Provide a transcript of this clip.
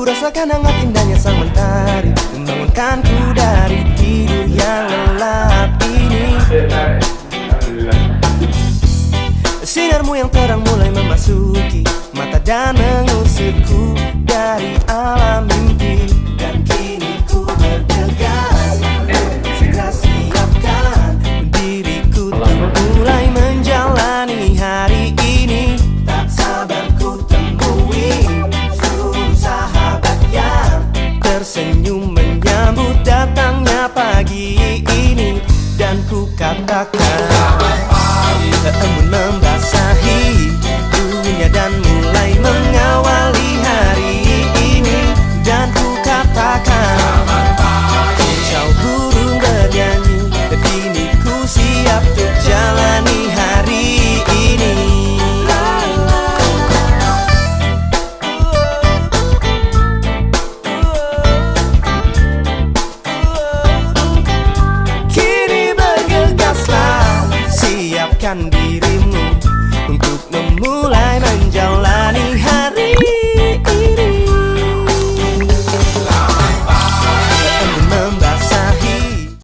Ku rasakan hangat indahnya sang mentari membangunkanku dari tidur yang lelap ini. Sinarmu yang terang mulai memasuki mata dan mengusirku dari alam mimpi. Dan kini ku bergegas, segera siapkan diriku untuk mulai menjalani hari ini. Tak sabar ku temui seluruh sahabat yang tersenyum menyambut datangnya pagi ini. Dan ku katakan embun membasahi dunia dan mulai mengawali hari ini. Dan ku katakan kicau burung bernyanyi, kini ku siap untuk jalani hari ini. Kini bergegaslah, siapkan diri